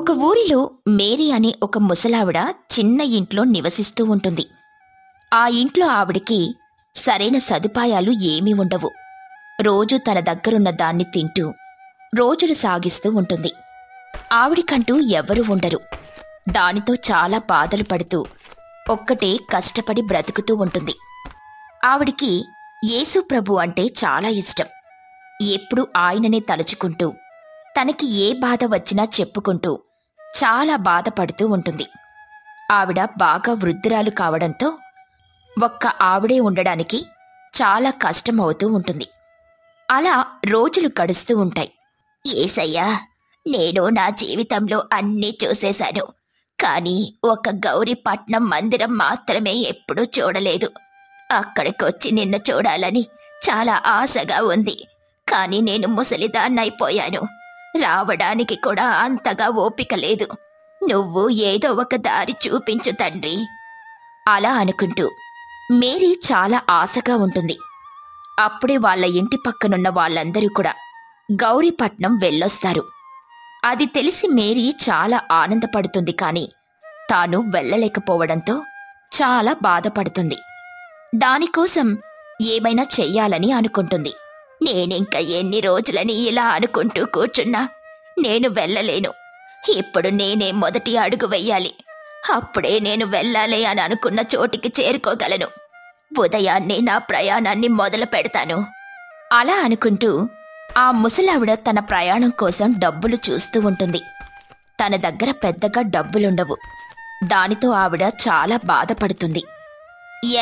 ఒక ఊరిలో మేరీ అనే ఒక ముసలావిడ చిన్న ఇంట్లో నివసిస్తూ ఉంటుంది. ఆ ఇంట్లో ఆవిడికి సరైన సదుపాయాలు ఏమీ ఉండవు. రోజు తన దగ్గరున్న దాన్ని తింటూ రోజులు సాగిస్తూ ఉంటుంది. ఆవిడికంటూ ఎవరూ ఉండరు. దానితో చాలా బాధలు పడుతూ ఒక్కటే కష్టపడి బ్రతుకుతూ ఉంటుంది. ఆవిడికి యేసు ప్రభు అంటే చాలా ఇష్టం. ఎప్పుడూ ఆయననే తలుచుకుంటూ తనకి ఏ బాధ వచ్చినా చెప్పుకుంటూ చాలా బాధపడుతూ ఉంటుంది. ఆవిడ బాగా వృద్ధురాలు కావడంతో ఒక్క ఆవిడే ఉండడానికి చాలా కష్టమవుతూ ఉంటుంది. అలా రోజులు గడుస్తూ ఉంటాయి. యేసయ్యా, నేను నా జీవితంలో అన్నీ చూసేశాను, కానీ ఒక గౌరీపట్నం మందిరం మాత్రమే ఎప్పుడూ చూడలేదు. అక్కడికొచ్చి నిన్ను చూడాలని చాలా ఆశగా ఉంది, కానీ నేను ముసలిదాన్నైపోయాను. రావడానికి కూడా అంతగా ఓపిక లేదు. నువ్వు ఏదో ఒక దారి చూపించు తండ్రి. అలా అనుకుంటూ మేరీ చాలా ఆశగా ఉంటుంది. అప్పుడే వాళ్ళ ఇంటి పక్కనున్న వాళ్ళందరూ కూడా గౌరీపట్నం వెళ్ళొస్తారు. అది తెలిసి మేరీ చాలా ఆనందపడుతుంది. కానీ తాను వెళ్ళలేకపోవడంతో చాలా బాధపడుతుంది. దానికోసం ఏమైనా చెయ్యాలని అనుకుంటుంది. నేనింక ఎన్ని రోజులని ఇలా అనుకుంటూ కూర్చున్నా, నేను వెళ్ళలేను. ఇప్పుడు నేనే మొదటి అడుగు వెయ్యాలి. అప్పుడే నేను వెళ్ళాలి అని అనుకున్న చోటికి చేరుకోగలను. ఉదయాన్నే నా ప్రయాణాన్ని మొదలు పెడతాను. అలా అనుకుంటూ ఆ ముసలావిడ తన ప్రయాణం కోసం డబ్బులు చూస్తూ ఉంటుంది. తన దగ్గర పెద్దగా డబ్బులుండవు. దానితో ఆవిడ చాలా బాధపడుతుంది.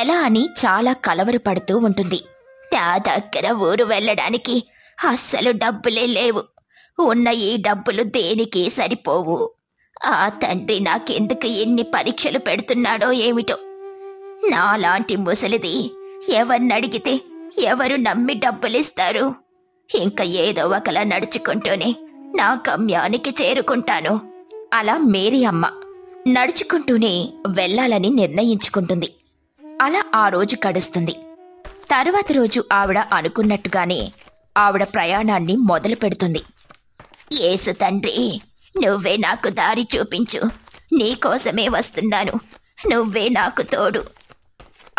ఎలా అని చాలా కలవరపడుతూ ఉంటుంది. నా దగ్గర ఊరు వెళ్ళడానికి అస్సలు డబ్బులే లేవు. ఉన్న ఈ డబ్బులు దేనికి సరిపోవు. ఆ తండ్రి నాకెందుకు ఎన్ని పరీక్షలు పెడుతున్నాడో ఏమిటో. నాలాంటి ముసలిది ఎవరినడిగితే ఎవరు నమ్మి డబ్బులిస్తారు? ఇంక ఏదో ఒకలా నడుచుకుంటూనే నా గమ్యానికి చేరుకుంటాను. అలా మేరీ అమ్మ నడుచుకుంటూనే వెళ్ళాలని నిర్ణయించుకుంటుంది. అలా ఆ రోజు గడుస్తుంది. తరువాత రోజు ఆవిడ అనుకున్నట్టుగానే ఆవిడ ప్రయాణాన్ని మొదలు పెడుతుంది. యేసు తండ్రి, నువ్వే నాకు దారి చూపించు. నీకోసమే వస్తున్నాను. నువ్వే నాకు తోడు.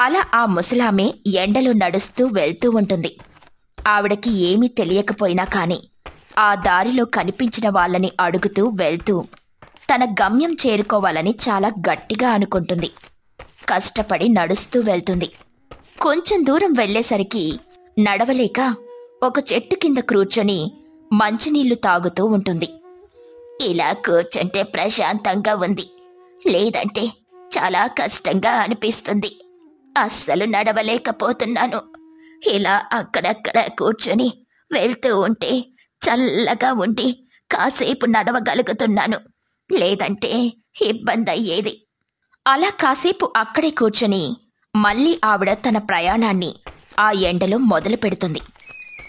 అలా ఆ ముసలామె ఎండలో నడుస్తూ వెళ్తూ ఉంటుంది. ఆవిడకి ఏమీ తెలియకపోయినా కానీ ఆ దారిలో కనిపించిన వాళ్ళని అడుగుతూ వెళ్తూ తన గమ్యం చేరుకోవాలని చాలా గట్టిగా అనుకుంటుంది. కష్టపడి నడుస్తూ వెళ్తుంది. కొంచెం దూరం వెళ్ళేసరికి నడవలేక ఒక చెట్టు కింద కూర్చొని మంచినీళ్లు తాగుతూ ఉంటుంది. ఇలా కూర్చుంటే ప్రశాంతంగా ఉంది, లేదంటే చాలా కష్టంగా అనిపిస్తుంది. అస్సలు నడవలేకపోతున్నాను. ఇలా అక్కడక్కడ కూర్చొని వెళ్తూ ఉంటే చల్లగా ఉండి కాసేపు నడవగలుగుతున్నాను, లేదంటే ఇబ్బంది అయ్యేది. అలా కాసేపు అక్కడే కూర్చొని మళ్ళీ ఆవిడ తన ప్రయాణాన్ని ఆ ఎండలో మొదలు పెడుతుంది.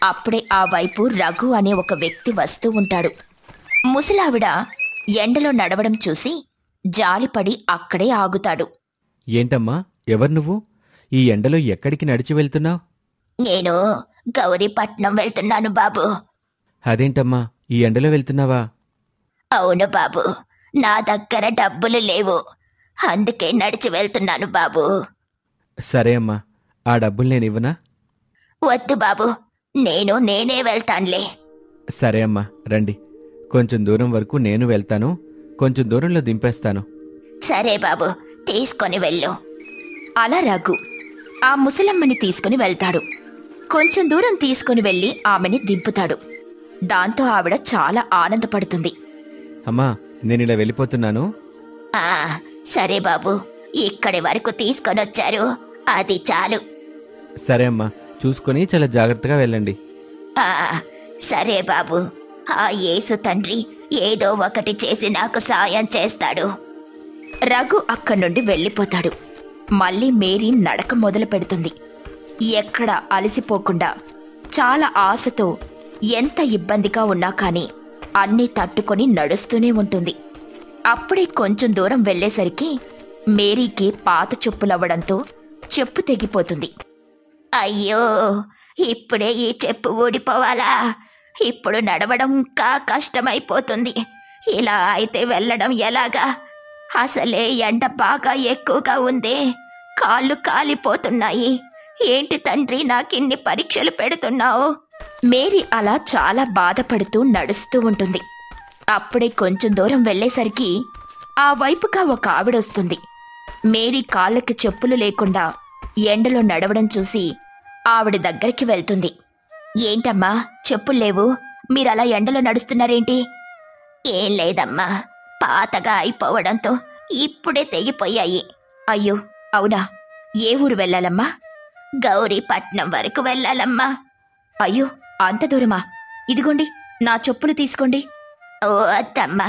అప్పుడే ఆ వైపు రఘు అనే ఒక వ్యక్తి వస్తూ ఉంటాడు. ముసలావిడ ఎండలో నడవడం చూసి జాలిపడి అక్కడే ఆగుతాడు. ఏంటమ్మా, ఎవరు నువ్వు? ఈ ఎండలో ఎక్కడికి నడిచి వెళ్తున్నావు? నేను గౌరీపట్నం వెళ్తున్నాను బాబు. అదేంటమ్మా, ఈ ఎండలో వెళ్తున్నావా? అవును బాబు, నా దగ్గర డబ్బులు లేవు, అందుకే నడిచి వెళ్తున్నాను బాబు. సరే అమ్మా, ఆ డబ్బులు నేనివ్వనా? వద్దు బాబు, నేనే వెళ్తానులే. సరే అమ్మా, రండి. కొంచెం దూరం వరకు నేను వెళ్తాను, కొంచెం దూరంలో దింపేస్తాను. సరే బాబు, తీసుకొని వెళ్ళు. అలా రఘు ఆ ముసలమ్మని తీసుకుని వెళ్తాడు. కొంచెం దూరం తీసుకుని వెళ్ళి ఆమెని దింపుతాడు. దాంతో ఆవిడ చాలా ఆనందపడుతుంది. అమ్మా, నేనిలా వెళ్ళిపోతున్నాను. సరే బాబు, ఇక్కడి వరకు తీసుకొనొచ్చారు, అది చాలు. సరే అమ్మా, చూసుకొని చాలా జాగ్రత్తగా వెళ్ళండి. సరే బాబు, ఆ యేసు తండ్రి ఏదో ఒకటి చేసి నాకు సాయం చేస్తాడు. రఘు అక్కడి నుండి వెళ్ళిపోతాడు. మళ్ళీ మేరీ నడక మొదలు పెడుతుంది. ఎక్కడ అలసిపోకుండా చాలా ఆశతో ఎంత ఇబ్బందిగా ఉన్నా కానీ అన్నీ తట్టుకొని నడుస్తూనే ఉంటుంది. అప్పుడే కొంచెం దూరం వెళ్ళేసరికి మేరీకి పాత చెప్పులవ్వడంతో చెప్పు తెగిపోతుంది. అయ్యో, ఇప్పుడే ఈ చెప్పు ఊడిపోవాలా? ఇప్పుడు నడవడం ఇంకా కష్టమైపోతుంది. ఇలా అయితే వెళ్ళడం ఎలాగా? అసలే ఎండ బాగా ఎక్కువగా ఉంది, కాళ్ళు కాలిపోతున్నాయి. ఏంటి తండ్రి నాకిన్ని పరీక్షలు పెడుతున్నావు? మేరీ అలా చాలా బాధపడుతూ నడుస్తూ ఉంటుంది. అప్పుడే కొంచెం దూరం వెళ్ళేసరికి ఆ వైపుగా ఒక ఆవిడొస్తుంది. మేరీ కాళ్ళకి చెప్పులు లేకుండా ఎండలో నడవడం చూసి ఆవిడ దగ్గరికి వెళ్తుంది. ఏంటమ్మా, చెప్పులు లేవు, మీరలా ఎండలో నడుస్తున్నారేంటి? ఏం లేదమ్మా, పాతగా అయిపోవడంతో ఇప్పుడే తెగిపోయాయి. అయ్యో అవునా, ఏ ఊరు వెళ్ళాలమ్మా? గౌరీపట్నం వరకు వెళ్ళాలమ్మా. అయ్యో అంత దూరమా? ఇదిగోండి నా చెప్పులు తీసుకోండి. ఓ అత్తమ్మా,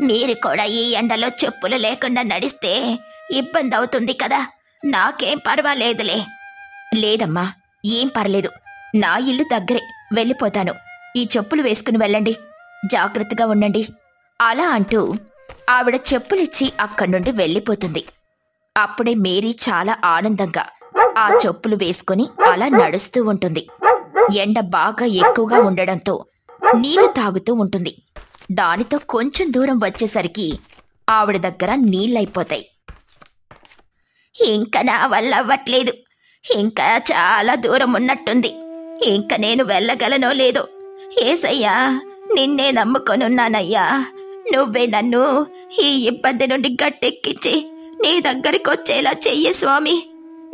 మీరు కూడా ఈ ఎండలో చెప్పులు లేకుండా నడిస్తే ఇబ్బంది అవుతుంది కదా, నాకేం పర్వాలేదులే. లేదమ్మా, ఏం పర్లేదు, నా ఇల్లు దగ్గరే, వెళ్ళిపోతాను. ఈ చెప్పులు వేసుకుని వెళ్ళండి, జాగ్రత్తగా ఉండండి. అలా అంటూ ఆవిడ చెప్పులిచ్చి అక్కడి నుండి వెళ్ళిపోతుంది. అప్పుడే మేరీ చాలా ఆనందంగా ఆ చెప్పులు వేసుకుని అలా నడుస్తూ ఉంటుంది. ఎండ బాగా ఎక్కువగా ఉండడంతో నీళ్లు తాగుతూ ఉంటుంది. దానితో కొంచెం దూరం వచ్చేసరికి ఆవిడ దగ్గర నీళ్ళైపోతాయి. ఇంకా నా వల్ల అవ్వట్లేదు, ఇంకా చాలా దూరం ఉన్నట్టుంది, ఇంక నేను వెళ్ళగలనో లేదో. ఏసయ్యా, నిన్నే నమ్ముకొనున్నానయ్యా, నువ్వే నన్ను ఈ ఇబ్బంది నుండి గట్టెక్కించి నీ దగ్గరికి వచ్చేలా చెయ్యి స్వామి.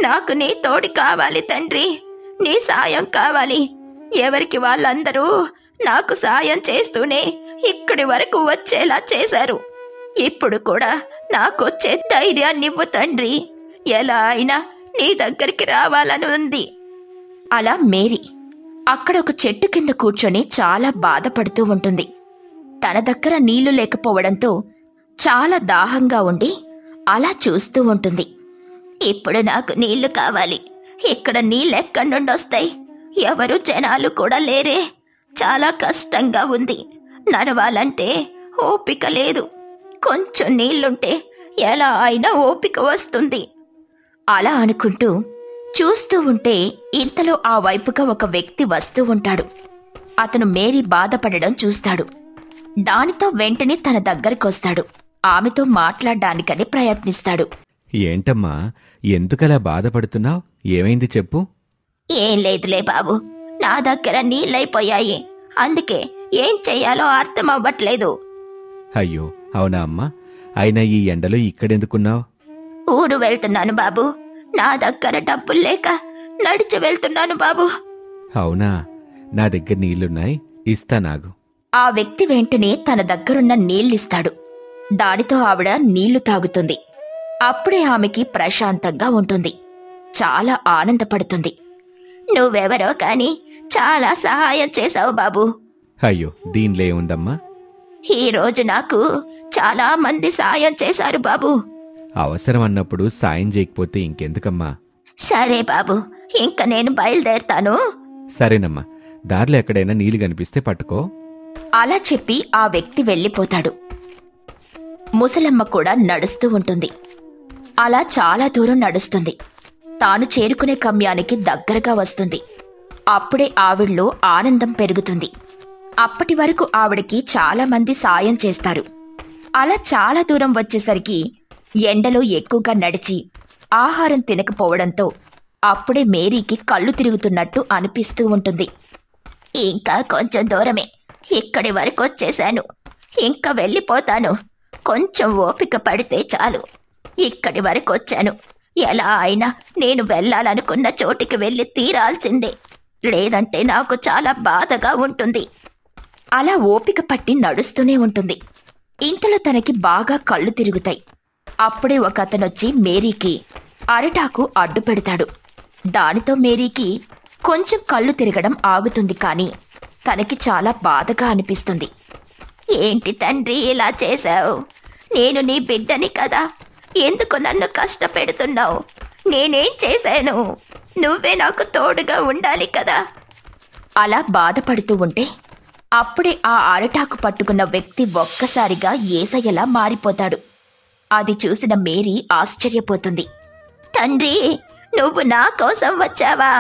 నాకు నీ తోడి కావాలి తండ్రి, నీ సాయం కావాలి. ఎవరికి వాళ్ళందరూ నాకు సాయం చేస్తూనే ఇక్కడి వరకు వచ్చేలా చేశారు. ఇప్పుడు కూడా నాకొచ్చే ధైర్యాన్నివ్వు తండ్రి, ఎలా అయినా నీ దగ్గరికి రావాలని ఉంది. అలా మేరీ అక్కడ ఒక చెట్టు కింద కూర్చొని చాలా బాధపడుతూ ఉంటుంది. తన దగ్గర నీళ్లు లేకపోవడంతో చాలా దాహంగా ఉండి అలా చూస్తూ ఉంటుంది. ఇప్పుడు నాకు నీళ్లు కావాలి, ఇక్కడ నీళ్ళెక్కడి నుండి వస్తాయి? ఎవరు జనాలు కూడా లేరే, చాలా కష్టంగా ఉంది, నడవాలంటే ఓపిక లేదు. కొంచెం నీళ్లుంటే ఎలా అయినా ఓపిక వస్తుంది. అలా అనుకుంటూ చూస్తూ ఉంటే ఇంతలో ఆ వైపుగా ఒక వ్యక్తి వస్తూ ఉంటాడు. అతను మేరీ బాధపడడం చూస్తాడు. దానితో వెంటనే తన దగ్గరకొస్తాడు. ఆమెతో మాట్లాడ్డానికని ప్రయత్నిస్తాడు. ఏంటమ్మా, ఎందుకలా బాధపడుతున్నావు? ఏమైంది చెప్పు. ఏం లేదులే బాబు, నా దగ్గర నీళ్ళైపోయాయి, అందుకే ఏం చెయ్యాలో అర్థం అవ్వట్లేదు. అయ్యో అవునా అమ్మా, అయినా ఈ ఎండలో ఇక్కడెందుకున్నావు? ఊరు వెళ్తున్నాను బాబు, నా దగ్గర డబ్బులు లేక నడిచి వెళ్తున్నాను బాబు. అవునా, నా దగ్గర నీళ్లున్నాయి, ఇస్తానాగు. ఆ వ్యక్తి వెంటనే తన దగ్గరున్న నీళ్ళిస్తాడు. దానితో ఆవిడ నీళ్లు తాగుతుంది. అప్పుడే ఆమెకి ప్రశాంతంగా ఉంటుంది, చాలా ఆనందపడుతుంది. నువ్వెవరో కాని చాలా సహాయం చేశావు బాబు. అయ్యో దీనిలో ఏముందమ్మా, ఈరోజు నాకు చాలా మంది సాయం చేశారు బాబు. అవసరం అన్నప్పుడు సాయం చేయకపోతే ఇంకెందుకమ్మా. సరే బాబు, ఇంక నేను బయలుదేరుతాను. సరేనమ్మా, దారిలో ఎక్కడైనా నీళ్లు కనిపిస్తే పట్టుకో. అలా చెప్పి ఆ వ్యక్తి వెళ్ళిపోతాడు. ముసలమ్మ కూడా నడుస్తూ ఉంటుంది. అలా చాలా దూరం నడుస్తుంది. తాను చేరుకునే గమ్యానికి దగ్గరగా వస్తుంది. అప్పుడే ఆవిడ్లో ఆనందం పెరుగుతుంది. అప్పటి వరకు ఆవిడకి చాలా మంది సాయం చేస్తారు. అలా చాలా దూరం వచ్చేసరికి ఎండలో ఎక్కువగా నడిచి ఆహారం తినకపోవడంతో అప్పుడే మేరీకి కళ్ళు తిరుగుతున్నట్టు అనిపిస్తూ ఉంటుంది. ఇంకా కొంచెం దూరమే, ఇక్కడి వరకు వచ్చేశాను, ఇంకా వెళ్ళిపోతాను. కొంచెం ఓపిక పడితే చాలు. ఇక్కడి వరకు వచ్చాను, ఎలా అయినా నేను వెళ్ళాలనుకున్న చోటికి వెళ్ళి తీరాల్సిందే, లేదంటే నాకు చాలా బాధగా ఉంటుంది. అలా ఓపిక పట్టి నడుస్తూనే ఉంటుంది. ఇంతలో తనకి బాగా కళ్ళు తిరుగుతాయి. అప్పుడే ఒక అతనొచ్చి మేరీకి అరిటాకు అడ్డు పెడతాడు. దానితో మేరీకి కొంచెం కళ్ళు తిరగడం ఆగుతుంది. కానీ తనకి చాలా బాధగా అనిపిస్తుంది. ఏంటి తండ్రి ఇలా చేశావు? నేను నీ బిడ్డని కదా, ఎందుకు నన్ను కష్టపెడుతున్నావు? నేనేం చేశాను? నువ్వే నాకు తోడుగా ఉండాలి కదా. అలా బాధపడుతూ ఉంటే అప్పుడే ఆ అరటాకు పట్టుకున్న వ్యక్తి ఒక్కసారిగా యేసయ్యలా మారిపోతాడు. అది చూసిన మేరీ ఆశ్చర్యపోతుంది. తండ్రి, నువ్వు నా కోసం వచ్చావా?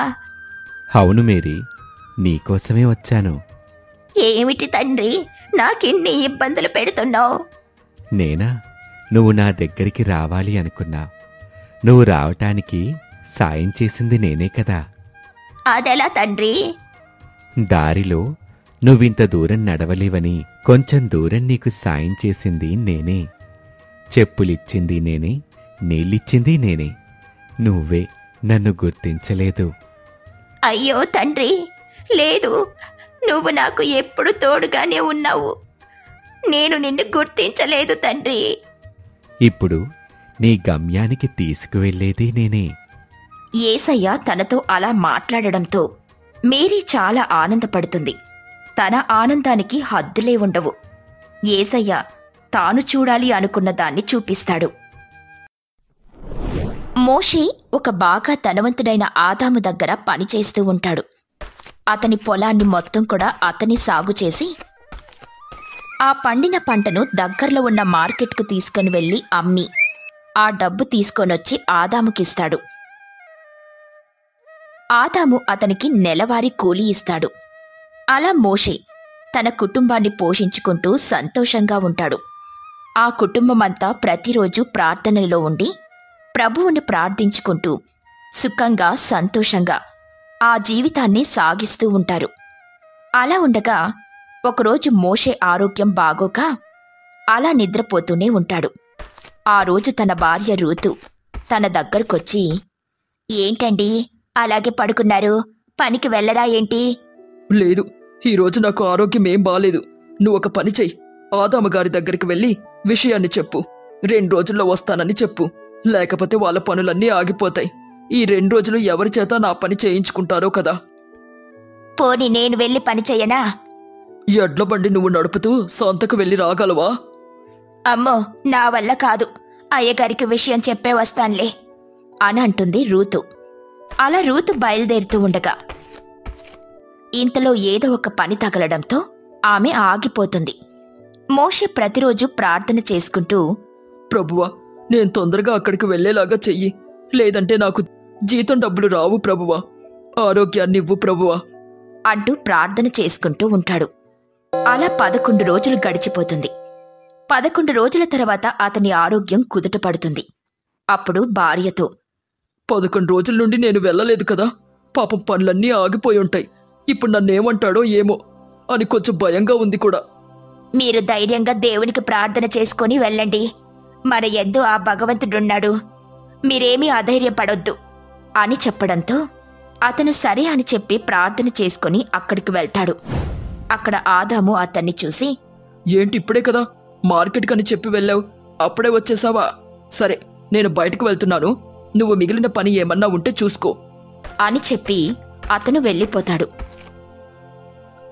అవును మేరీ, నీకోసమే వచ్చాను. ఏమిటి తండ్రి, నాకిన్ని ఇబ్బందులు పెడుతున్నావు? నేనా? నువ్వు నా దగ్గరికి రావాలి అనుకున్నా. నువ్వు రావటానికి సాయం చేసింది నేనే కదా. అదెలా తండ్రి? దారిలో నువ్వింత దూరం నడవలేవని కొంచెం దూరం నీకు సాయం చేసింది నేనే. చెప్పులిచ్చింది నేనే, నీళ్ళిచ్చింది నేనే. నువ్వే నన్ను గుర్తించలేదు. అయ్యో తండ్రి, లేదు, నువ్వు నాకు ఎప్పుడు తోడుగానే ఉన్నావు. నేను నిన్ను గుర్తించలేదు తండ్రి. ఇప్పుడు నీ గమ్యానికి తీసుకువెళ్ళేది నేనే. యేసయ్య తనతో అలా మాట్లాడడంతో మేరీ చాలా ఆనందపడుతుంది. తన ఆనందానికి హద్దులే ఉండవు. యేసయ్య తాను చూడాలి అనుకున్న దాన్ని చూపిస్తాడు. మోషే ఒక బాగా ధనవంతుడైన ఆదాము దగ్గర పనిచేస్తూ ఉంటాడు. అతని పొలాన్ని మొత్తం కూడా అతని సాగు చేసి ఆ పండిన పంటను దగ్గరలో ఉన్న మార్కెట్కు తీసుకుని వెళ్లి అమ్మి ఆ డబ్బు తీసుకొనొచ్చి ఆదాముకిస్తాడు. ఆదాము అతనికి నెలవారీ కూలీ ఇస్తాడు. అలా మోషే తన కుటుంబాన్ని పోషించుకుంటూ సంతోషంగా ఉంటాడు. ఆ కుటుంబమంతా ప్రతిరోజు ప్రార్థనలో ఉండి ప్రభువుని ప్రార్థించుకుంటూ సుఖంగా సంతోషంగా ఆ జీవితాన్ని సాగిస్తూ ఉంటారు. అలా ఉండగా ఒకరోజు మోషే ఆరోగ్యం బాగోక అలా నిద్రపోతూనే ఉంటాడు. ఆ రోజు తన భార్య రూతు తన దగ్గరకొచ్చి, ఏంటండి అలాగే పడుకున్నారు? పనికి వెళ్ళరా ఏంటి? లేదు, ఈరోజు నాకు ఆరోగ్యం ఏం బాలేదు. నువ్వొక పని చెయ్యి. ఆదామగారి దగ్గరికి వెళ్ళి విషయాన్ని చెప్పు. 2 రోజుల్లో వస్తానని చెప్పు. లేకపోతే వాళ్ళ పనులన్నీ ఆగిపోతాయి. ఈ 2 రోజులు ఎవరి చేత నా పని చేయించుకుంటారో కదా. పోని నేను వెళ్ళి పని చెయ్యనా? ఎడ్ల బండి నువ్వు నడుపుతూ సొంతకు వెళ్ళి రాగలవా? అమ్మో, నా వల్ల కాదు. అయ్యగారికి విషయం చెప్పే వస్తానులే అని అంటుంది రూతు. అలా రూతు బయలుదేరుతూ ఉండగా ఇంతలో ఏదో ఒక పని తగలడంతో ఆమె ఆగిపోతుంది. మోషే ప్రతిరోజు ప్రార్థన చేసుకుంటూ, ప్రభువా, నేను తొందరగా అక్కడికి వెళ్లేలాగా చెయ్యి. లేదంటే నాకు జీతం డబ్బులు రావు ప్రభువా. ఆరోగ్యాన్నివ్వు ప్రభువా అంటూ ప్రార్థన చేసుకుంటూ ఉంటాడు. అలా 11 రోజులు గడిచిపోతుంది. 11 రోజుల తర్వాత అతని ఆరోగ్యం కుదుటపడుతుంది. అప్పుడు భార్యతో, 11 రోజుల నుండి నేను వెళ్ళలేదు కదా. పాపం పనులన్నీ ఆగిపోయి ఉంటాయి. ఇప్పుడు నన్నేమంటాడో ఏమో అని కొంచెం భయంగా ఉంది కూడా. మీరు ధైర్యంగా దేవునికి ప్రార్థన చేసుకొని వెళ్ళండి. మన యందు ఆ భగవంతుడున్నాడు. మీరేమీ అధైర్యపడొద్దు అని చెప్పడంతో అతను సరే అని చెప్పి ప్రార్థన చేసుకుని అక్కడికి వెళ్తాడు. అక్కడ ఆదాము అతన్ని చూసి, ఏంటి ఇప్పుడే కదా మార్కెట్కి అని చెప్పి వెళ్ళావు, అప్పుడే వచ్చేసావా? సరే, నేను బయటకు వెళ్తున్నాను. నువ్వు మిగిలిన పని ఏమన్నా ఉంటే చూసుకో అని చెప్పి అతను వెళ్ళిపోతాడు.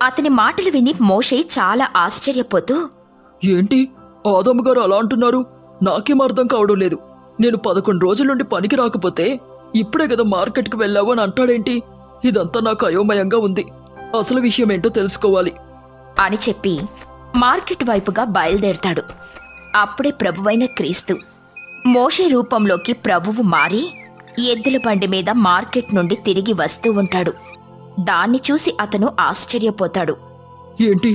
అతని మాటలు విని మోషే చాలా ఆశ్చర్యపోతూ, ఏంటి ఆదాము గారు అలా అంటున్నారు? నాకేం అర్థం కావడం లేదు. నేను 11 రోజుల నుండి పనికి రాకపోతే ఇప్పుడే కదా మార్కెట్కి వెళ్ళావు అని అంటాడేంటి? ఇదంతా నాకు అయోమయంగా ఉంది. అసలు విషయం ఏంటో తెలుసుకోవాలి అని చెప్పి మార్కెట్ వైపుగా బయలుదేరతాడు. అప్పుడే ప్రభువైన క్రీస్తు మోషే రూపంలోకి ప్రభువు మారి ఎద్దుల బండి మీద మార్కెట్ నుండి తిరిగి వస్తూ ఉంటాడు. దాన్ని చూసి అతను ఆశ్చర్యపోతాడు. ఏంటి,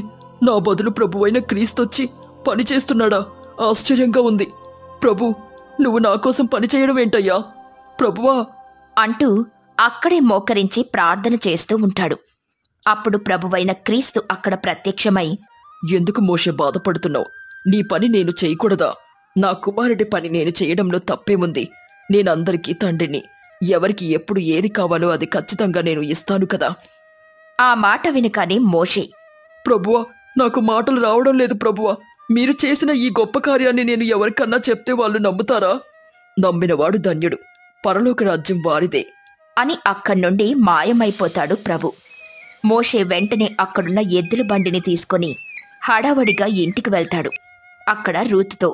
నా బదులు ప్రభువైన క్రీస్తొచ్చి పని చేస్తున్నాడా? ఆశ్చర్యంగా ఉంది. ప్రభు, నువ్వు నా కోసం పని చేయడం ఏంటయ్యా? ప్రభువా అంటూ అక్కడే మోకరించి ప్రార్థన చేస్తూ ఉంటాడు. అప్పుడు ప్రభువైన క్రీస్తు అక్కడ ప్రత్యక్షమై, ఎందుకు మోషే బాధపడుతున్నావు? నీ పని నేను చేయకూడదా? నా కుమారుడి పని నేను చేయడంలో తప్పేముంది? నేనందరికీ తండ్రిని. ఎవరికి ఎప్పుడు ఏది కావాలో అది ఖచ్చితంగా నేను ఇస్తాను కదా. ఆ మాట వినగానే మోషే, ప్రభువా, నాకు మాటలు రావడం లేదు ప్రభువా. మీరు చేసిన ఈ గొప్ప కార్యాన్ని నేను ఎవరికన్నా చెప్తే వాళ్ళు నమ్ముతారా? నమ్మినవాడు ధన్యుడు, పరలోక రాజ్యం వారిదే అని అక్కడ్నుండి మాయమైపోతాడు ప్రభు. మోషే వెంటనే అక్కడున్న ఎద్దుల బండిని తీసుకుని హడావడిగా ఇంటికి వెళ్తాడు. అక్కడ రూతుతో,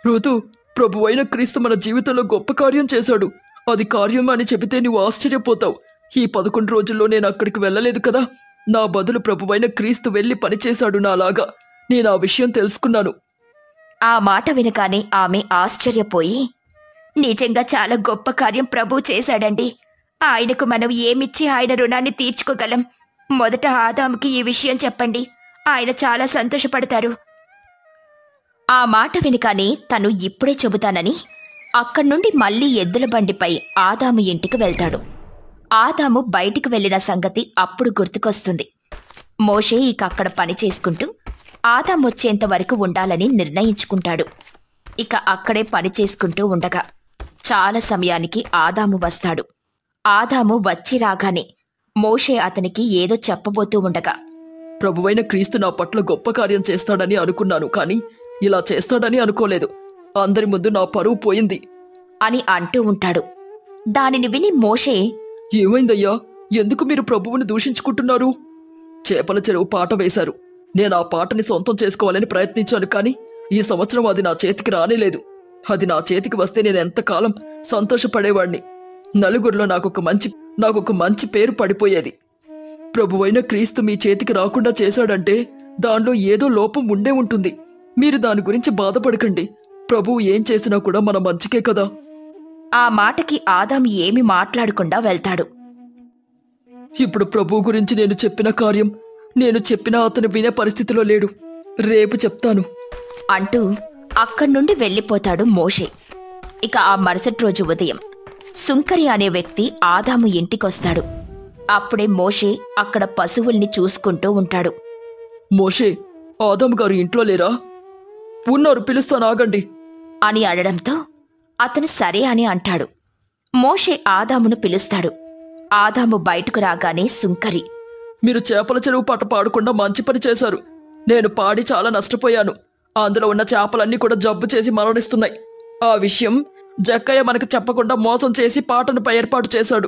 రూతు, ప్రభువైన క్రీస్తు మన జీవితంలో గొప్ప కార్యం చేశాడు. అది కార్యం అని చెబితే నువ్వు ఆశ్చర్యపోతావు. ఈ 11 రోజుల్లో నేను అక్కడికి వెళ్ళలేదు కదా. నా బదులు ప్రభువైన క్రీస్తు వెళ్లి పనిచేశాడు నాలాగా. నేను ఆ విషయం తెలుసుకున్నాను. ఆ మాట వినగానే ఆమె ఆశ్చర్యపోయి, నిజంగా చాలా గొప్ప కార్యం ప్రభు చేశాడండి. ఆయనకు మనం ఏమిచ్చి ఆయన రుణాన్ని తీర్చుకోగలం? మొదట ఆదాముకి ఈ విషయం చెప్పండి. ఆయన చాలా సంతోషపడతారు. ఆ మాట వినగానే తను ఇప్పుడే చెబుతానని అక్కడ్నుండి మళ్ళీ ఎద్దుల బండిపై ఆదాము ఇంటికి వెళ్తాడు. ఆదాము బయటికి వెళ్లిన సంగతి అప్పుడు గుర్తుకొస్తుంది. మోషే ఇక అక్కడ పని చేసుకుంటూ ఆదాము వచ్చేంత వరకు ఉండాలని నిర్ణయించుకుంటాడు. ఇక అక్కడే పని చేసుకుంటూ ఉండగా చాలా సమయానికి ఆదాము వస్తాడు. ఆదాము వచ్చి రాగానే మోషే అతనికి ఏదో చెప్పబోతూ ఉండగా, ప్రభువైన క్రీస్తు నా పట్ల గొప్ప కార్యం చేస్తాడని అనుకున్నాను, కానీ ఇలా చేస్తాడని అనుకోలేదు. అందరి ముందు నా పరువు పోయింది అని అంటూ ఉంటాడు. దానిని విని మోషే, ఏమైందయ్యా, ఎందుకు మీరు ప్రభువుని దూషించుకుంటున్నారు? చేపల చెరువు పాట వేశారు. నేను ఆ పాటని సొంతం చేసుకోవాలని ప్రయత్నించాను, కానీ ఈ సంవత్సరం అది నా చేతికి రానేలేదు. అది నా చేతికి వస్తే నేను ఎంతకాలం సంతోషపడేవాణ్ణి. నలుగురిలో నాకొక మంచి పేరు పడిపోయేది. ప్రభువైన క్రీస్తు మీ చేతికి రాకుండా చేశాడంటే దానిలో ఏదో లోపం ఉండే ఉంటుంది. మీరు దాని గురించి బాధపడకండి. ప్రభువు ఏం చేసినా కూడా మన మంచికే కదా. ఆ మాటకి ఆదాము ఏమీ మాట్లాడకుండా వెళ్తాడు. ఇప్పుడు ప్రభువు గురించి నేను చెప్పిన కార్యం నేను చెప్పినా అతను వినే పరిస్థితిలో లేడు. రేపు చెప్తాను అంటూ అక్కడ్నుండి వెళ్ళిపోతాడు మోషే. ఇక ఆ మరుసటి రోజు ఉదయం సుంకరి అనే వ్యక్తి ఆదాము ఇంటికొస్తాడు. అప్పుడే మోషే అక్కడ పశువుల్ని చూసుకుంటూ ఉంటాడు. మోషే, ఆదాము గారు ఇంట్లో లేరా? ఉన్నారు, పిలుస్తాను, ఆగండి అని అనడంతో అతను సరే అని అంటాడు. మోషే ఆదామును పిలుస్తాడు. ఆదాము బయటకు రాగానే సుంకరి, మీరు చేపల చెరువు పాట పాడకుండా మంచి పని చేశారు. నేను పాడి చాలా నష్టపోయాను. అందులో ఉన్న చేపలన్నీ కూడా జబ్బు చేసి మరణిస్తున్నాయి. ఆ విషయం జక్కయ్య మనకు చెప్పకుండా మోసం చేసి పాటను ఏర్పాటు చేశాడు.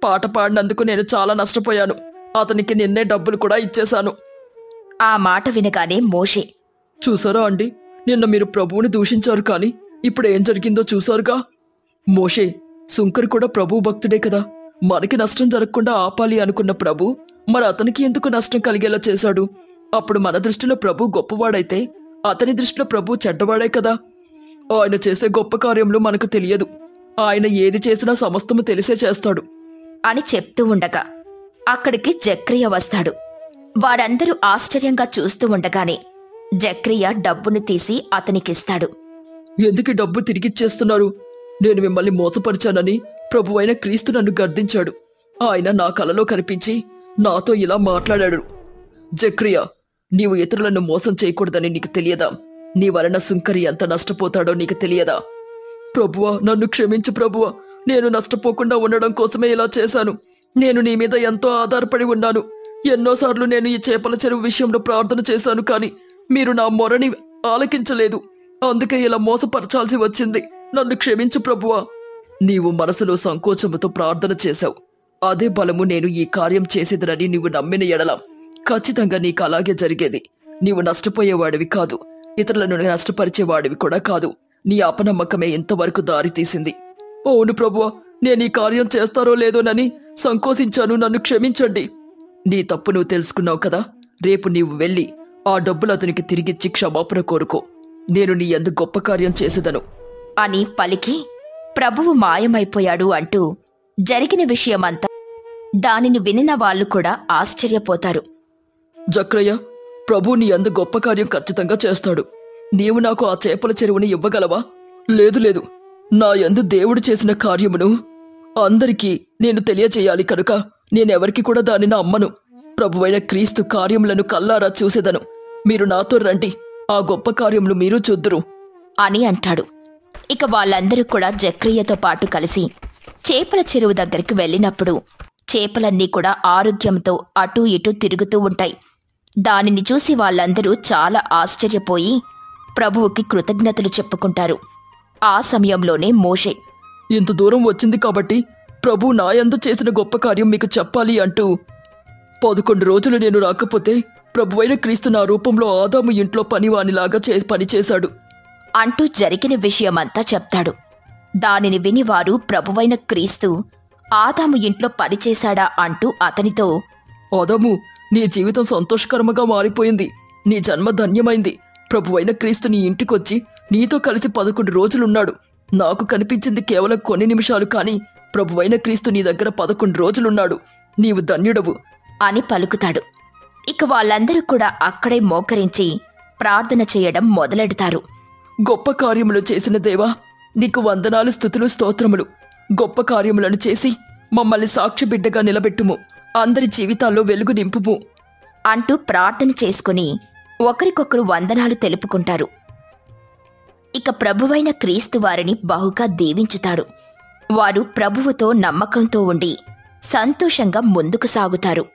పాట పాడినందుకు నేను చాలా నష్టపోయాను. అతనికి నిన్నే డబ్బులు కూడా ఇచ్చేశాను. ఆ మాట వినగానే మోషే, చూసారా అండి, నిన్న మీరు ప్రభువుని దూషించారు, కానీ ఇప్పుడు ఏం జరిగిందో చూసారుగా. మోషే, సుంకరి కూడా ప్రభువు భక్తుడే కదా. మనకి నష్టం జరగకుండా ఆపాలి అనుకున్న ప్రభు మరి అతనికి ఎందుకు నష్టం కలిగేలా చేశాడు? అప్పుడు మన దృష్టిలో ప్రభు గొప్పవాడైతే అతని దృష్టిలో ప్రభు చెడ్డవాడే కదా. ఆయన చేసే గొప్ప కార్యములు మనకు తెలియదు. ఆయన ఏది చేసినా సమస్తము తెలిసే చేస్తాడు అని చెప్తూ ఉండగా అక్కడికి జక్రియ వస్తాడు. వారందరూ ఆశ్చర్యంగా చూస్తూ ఉండగానే జక్రియ డబ్బును తీసి అతనికిస్తాడు. ఎందుకు డబ్బు తిరిగిచ్చేస్తున్నారు? నేను మిమ్మల్ని మోసపరిచానని ప్రభువైన క్రీస్తు నన్ను గర్దించాడు. ఆయన నా కలలో కనిపించి నాతో ఇలా మాట్లాడాడు. జక్రియా, నీవు ఇతరులను మోసం చేయకూడదని నీకు తెలియదా? నీ వలన సుంకరి ఎంత నష్టపోతాడో నీకు తెలియదా? ప్రభువా, నన్ను క్షమించు ప్రభువా. నేను నష్టపోకుండా ఉండడం కోసమే ఇలా చేశాను. నేను నీ మీద ఎంతో ఆధారపడి ఉన్నాను. ఎన్నోసార్లు నేను ఈ చేపల చెరువు విషయంలో ప్రార్థన చేశాను, కానీ మీరు నా మొరని ఆలకించలేదు. అందుకే ఇలా మోసపరచాల్సి వచ్చింది. నన్ను క్షమించు ప్రభువా. నీవు మనసులో సంకోచముతో ప్రార్థన చేశావు. అదే బలము నేను ఈ కార్యం చేసేదనని నీవు నమ్మిన ఎడల ఖచ్చితంగా నీకు అలాగే జరిగేది. నీవు నష్టపోయేవాడివి కాదు, ఇతరులను నష్టపరిచేవాడివి కూడా కాదు. నీ అపనమ్మకమే ఇంతవరకు దారి తీసింది. అవును ప్రభువా, నేను ఈ కార్యం చేస్తారో లేదోనని సంకోచించాను. నన్ను క్షమించండి. నీ తప్పు నువ్వు తెలుసుకున్నావు కదా. రేపు నీవు వెళ్ళి ఆ డబ్బులు అతనికి తిరిగిచ్చి క్షమాపణ కోరుకో. నేను నీ యందు గొప్ప కార్యం చేసేదను అని పలికి ప్రభువు మాయమైపోయాడు అంటూ జరిగిన విషయమంతా దానిని వినిన వాళ్ళు కూడా ఆశ్చర్యపోతారు. జక్రయ్య, ప్రభు నీ యందు గొప్ప కార్యం ఖచ్చితంగా చేస్తాడు. నీవు నాకు ఆ చేపల చెరువుని ఇవ్వగలవా? లేదు లేదు, నా యందు దేవుడు చేసిన కార్యమును అందరికీ నేను తెలియచేయాలి కనుక నేనెవరికి కూడా దానిని అమ్మను. ప్రభువైన క్రీస్తు కార్యములను కల్లారా చూసేదను. మీరు నాతో రండి, ఆ గొప్ప కార్యములు మీరు చూద్దురు అని అంటాడు. ఇక వాళ్ళందరూ కూడా జక్రియతో పాటు కలిసి చేపల చెరువు దగ్గరికి వెళ్ళినప్పుడు చేపలన్నీ కూడా ఆరోగ్యంతో అటూ ఇటూ తిరుగుతూ ఉంటాయి. దానిని చూసి వాళ్ళందరూ చాలా ఆశ్చర్యపోయి ప్రభువుకి కృతజ్ఞతలు చెప్పుకుంటారు. ఆ సమయంలోనే మోషే, ఇంత దూరం వచ్చింది కాబట్టి ప్రభు నా యందు చేసిన గొప్ప కార్యం మీకు చెప్పాలి అంటూ 11 రోజులు నేను రాకపోతే ప్రభువైన క్రీస్తు నా రూపంలో ఆదాము ఇంట్లో పనివానిలాగా పనిచేశాడు అంటూ జరిగిన విషయమంతా చెప్తాడు. దానిని విని వారు ప్రభువైన క్రీస్తు ఆదాము ఇంట్లో పనిచేశాడా అంటూ అతనితో, ఆదాము, నీ జీవితం సంతోషకరంగా మారిపోయింది. నీ జన్మ ధన్యమైంది. ప్రభువైన క్రీస్తు నీ ఇంటికొచ్చి నీతో కలిసి 11 రోజులున్నాడు. నాకు కనిపించింది కేవలం కొన్ని నిమిషాలు, కానీ ప్రభువైన క్రీస్తు నీ దగ్గర 11 రోజులున్నాడు. నీవు ధన్యుడవు అని పలుకుతాడు. ఇక వాళ్ళందరూ కూడా అక్కడే మోకరించి ప్రార్థన చేయడం మొదలెడతారు. గొప్ప కార్యములు చేసిన దేవా, నీకు వందనాలు, స్తుతులు, స్తోత్రములు. గొప్ప కార్యములను చేసి మమ్మల్ని సాక్షి బిడ్డగా నిలబెట్టుము. అందరి జీవితాల్లో వెలుగు నింపుము అంటూ ప్రార్థన చేసుకుని ఒకరికొకరు వందనాలు తెలుపుకుంటారు. ఇక ప్రభువైన క్రీస్తు వారిని బహుగా దీవించుతాడు. వారు ప్రభువుతో నమ్మకంతో ఉండి సంతోషంగా ముందుకు సాగుతారు.